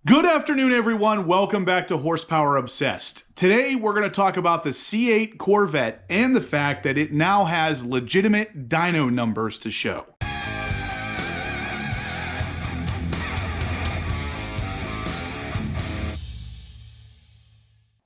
Good afternoon, everyone. Welcome back to Horsepower Obsessed. Today, we're going to talk about the C8 Corvette and the fact that it now has legitimate dyno numbers to show.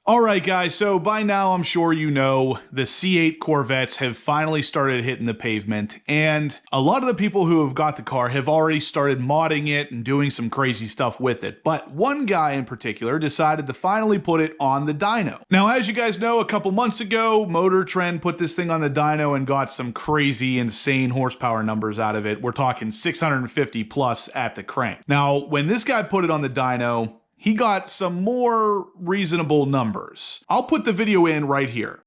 Alright guys, so by now I'm sure you know the C8 Corvettes have finally started hitting the pavement, and a lot of the people who have got the car have already started modding it and doing some crazy stuff with it, but one guy in particular decided to finally put it on the dyno. Now as you guys know, a couple months ago, Motor Trend put this thing on the dyno and got some crazy, insane horsepower numbers out of it. We're talking 650 plus at the crank. Now when this guy put it on the dyno, he got some more reasonable numbers. I'll put the video in right here.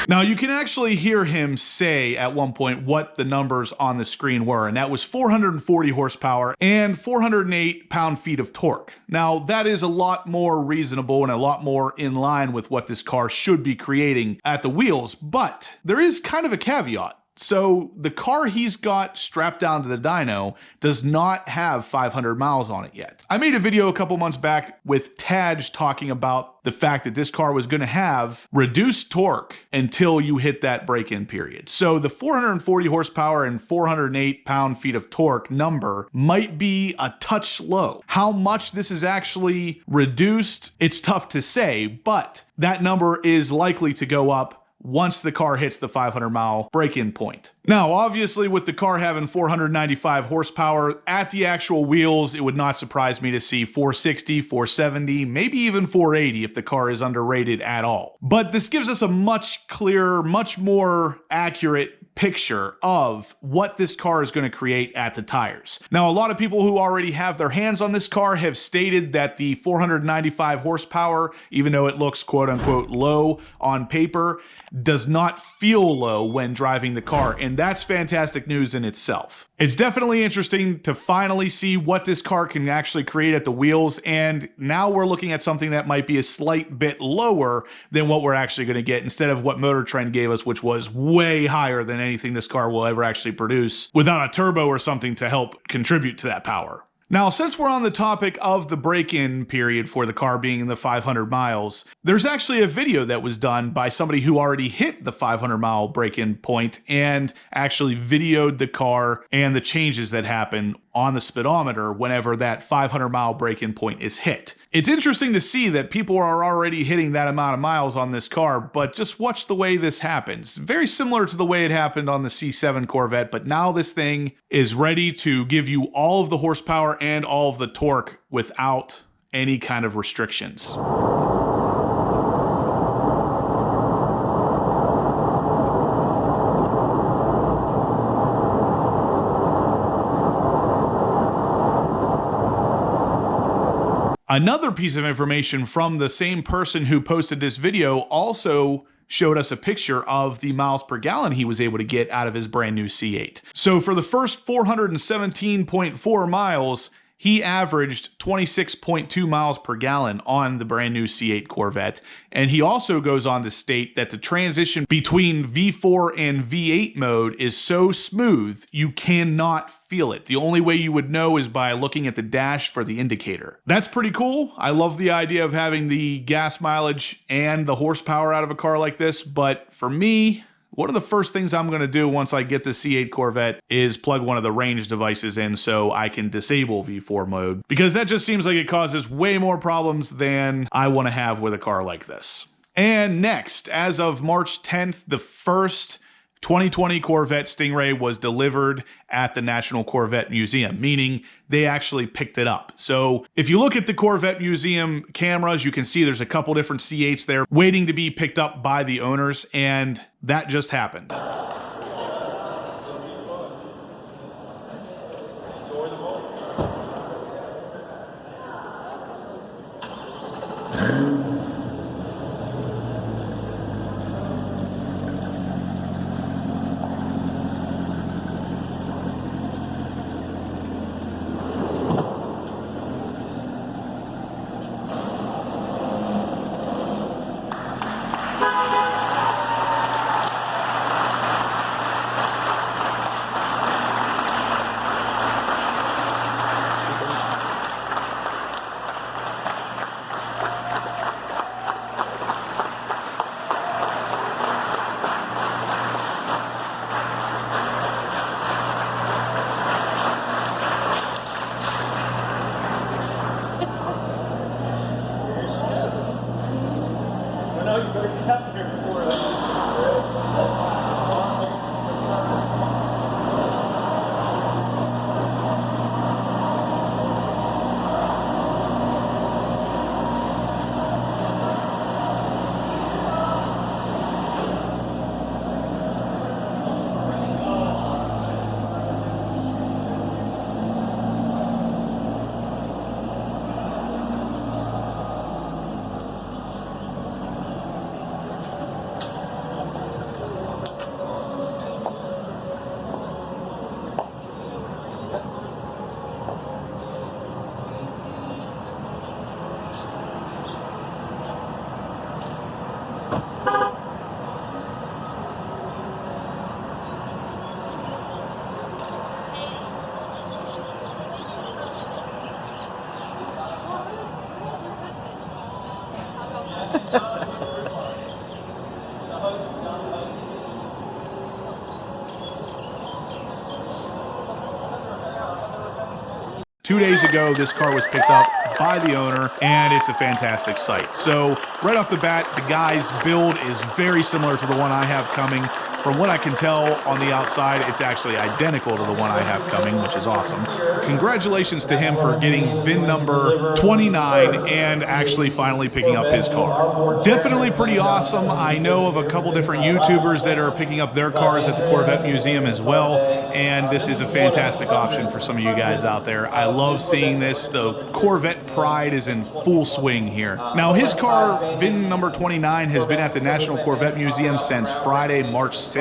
Now you can actually hear him say at one point what the numbers on the screen were, and that was 440 horsepower and 408 pound-feet of torque. Now that is a lot more reasonable and a lot more in line with what this car should be creating at the wheels, but there is kind of a caveat. So the car he's got strapped down to the dyno does not have 500 miles on it yet. I made a video a couple months back with Taj talking about the fact that this car was going to have reduced torque until you hit that break-in period. So the 440 horsepower and 408 pound-feet of torque number might be a touch low. How much this is actually reduced, it's tough to say, but that number is likely to go up once the car hits the 500 mile break-in point. Now, obviously with the car having 495 horsepower at the actual wheels, it would not surprise me to see 460, 470, maybe even 480 if the car is underrated at all. But this gives us a much clearer, much more accurate picture of what this car is going to create at the tires. Now, a lot of people who already have their hands on this car have stated that the 495 horsepower, even though it looks quote unquote low on paper, does not feel low when driving the car, and that's fantastic news in itself. It's definitely interesting to finally see what this car can actually create at the wheels, and now we're looking at something that might be a slight bit lower than what we're actually going to get instead of what Motor Trend gave us, which was way higher than anything this car will ever actually produce without a turbo or something to help contribute to that power. Now, since we're on the topic of the break-in period for the car being in the 500 miles, there's actually a video that was done by somebody who already hit the 500 mile break-in point and actually videoed the car and the changes that happen on the speedometer whenever that 500 mile break-in point is hit. It's interesting to see that people are already hitting that amount of miles on this car, but just watch the way this happens. Very similar to the way it happened on the C7 Corvette, but now this thing is ready to give you all of the horsepower and all of the torque without any kind of restrictions. Another piece of information from the same person who posted this video also showed us a picture of the miles per gallon he was able to get out of his brand new C8. So for the first 417.4 miles, he averaged 26.2 miles per gallon on the brand new C8 Corvette. And he also goes on to state that the transition between V4 and V8 mode is so smooth, you cannot feel it. The only way you would know is by looking at the dash for the indicator. That's pretty cool. I love the idea of having the gas mileage and the horsepower out of a car like this, but for me, one of the first things I'm going to do once I get the C8 Corvette is plug one of the range devices in so I can disable V4 mode, because that just seems like it causes way more problems than I want to have with a car like this. And next, as of March 10th, the first 2020 Corvette Stingray was delivered at the National Corvette Museum, meaning they actually picked it up. So if you look at the Corvette Museum cameras, you can see there's a couple different C8s there waiting to be picked up by the owners, and that just happened. 2 days ago, this car was picked up by the owner, and it's a fantastic sight. So right off the bat, the guy's build is very similar to the one I have coming. From what I can tell on the outside, it's actually identical to the one I have coming, which is awesome. Congratulations to him for getting VIN number 29 and actually finally picking up his car. Definitely pretty awesome. I know of a couple different YouTubers that are picking up their cars at the Corvette Museum as well, and this is a fantastic option for some of you guys out there. I love seeing this. The Corvette pride is in full swing here. Now, his car, VIN number 29, has been at the National Corvette Museum since Friday, March 6th.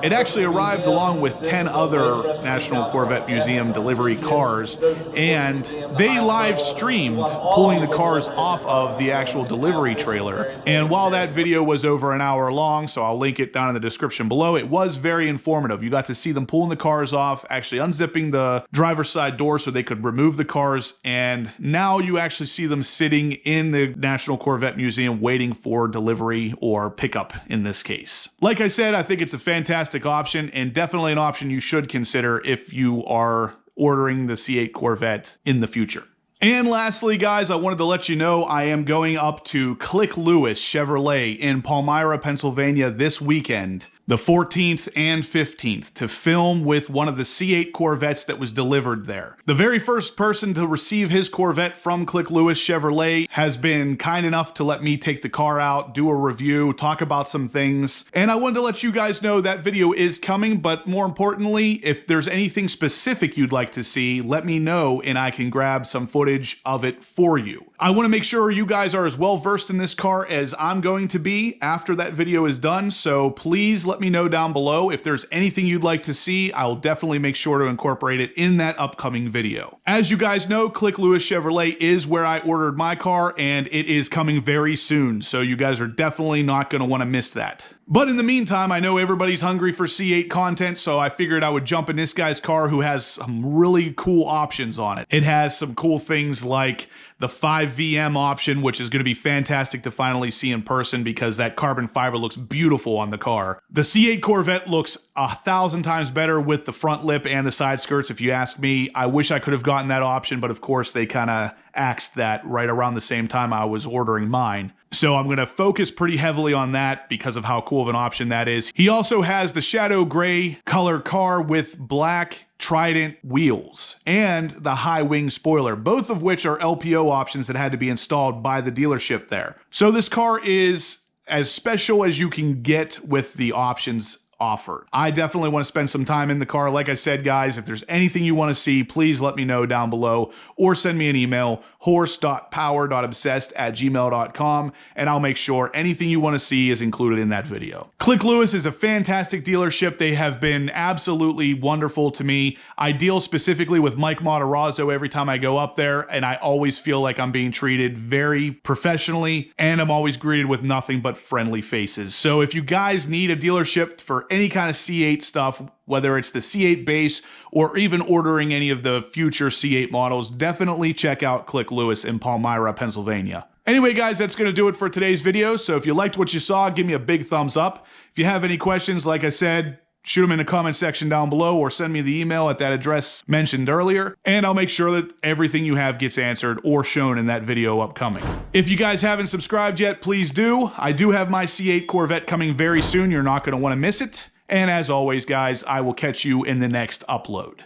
It actually arrived along with 10 other National Corvette Museum delivery cars, and they live streamed pulling the cars off of the actual delivery trailer. And while that video was over an hour long, so I'll link it down in the description below, it was very informative. You got to see them pulling the cars off, actually unzipping the driver's side door so they could remove the cars, and now you actually see them sitting in the National Corvette Museum waiting for delivery or pickup in this case. Like I said, I think it's a fantastic option, and definitely an option you should consider if you are ordering the C8 Corvette in the future. And lastly, guys, I wanted to let you know I am going up to Click Lewis Chevrolet in Palmyra, Pennsylvania this weekend, the 14th and 15th, to film with one of the C8 Corvettes that was delivered there. The very first person to receive his Corvette from Click Lewis Chevrolet has been kind enough to let me take the car out, do a review, talk about some things, and I wanted to let you guys know that video is coming, but more importantly, if there's anything specific you'd like to see, let me know and I can grab some footage of it for you. I want to make sure you guys are as well versed in this car as I'm going to be after that video is done, so please let me know down below if there's anything you'd like to see. I'll definitely make sure to incorporate it in that upcoming video. As you guys know, Click Lewis Chevrolet is where I ordered my car, and it is coming very soon, so you guys are definitely not going to want to miss that. But in the meantime, I know everybody's hungry for C8 content, so I figured I would jump in this guy's car who has some really cool options on it. It has some cool things like the 5VM option, which is going to be fantastic to finally see in person because that carbon fiber looks beautiful on the car. The C8 Corvette looks 1,000 times better with the front lip and the side skirts, if you ask me. I wish I could have gotten that option, but of course they kind of axed that right around the same time I was ordering mine. So I'm going to focus pretty heavily on that because of how cool of an option that is. He also has the shadow gray color car with black Trident wheels and the high wing spoiler, both of which are LPO options that had to be installed by the dealership there. So this car is as special as you can get with the options offered. I definitely want to spend some time in the car. Like I said, guys, if there's anything you want to see, please let me know down below or send me an email, horse.power.obsessed@gmail.com, and I'll make sure anything you want to see is included in that video. Click Lewis is a fantastic dealership. They have been absolutely wonderful to me. I deal specifically with Mike Matarazzo every time I go up there, and I always feel like I'm being treated very professionally, and I'm always greeted with nothing but friendly faces. So if you guys need a dealership for any kind of C8 stuff, whether it's the C8 base or even ordering any of the future C8 models, definitely check out Click Lewis in Palmyra, Pennsylvania. Anyway, guys, that's going to do it for today's video. So if you liked what you saw, give me a big thumbs up. If you have any questions, like I said, shoot them in the comment section down below or send me the email at that address mentioned earlier, and I'll make sure that everything you have gets answered or shown in that video upcoming. If you guys haven't subscribed yet, please do. I do have my C8 Corvette coming very soon. You're not going to want to miss it. And as always, guys, I will catch you in the next upload.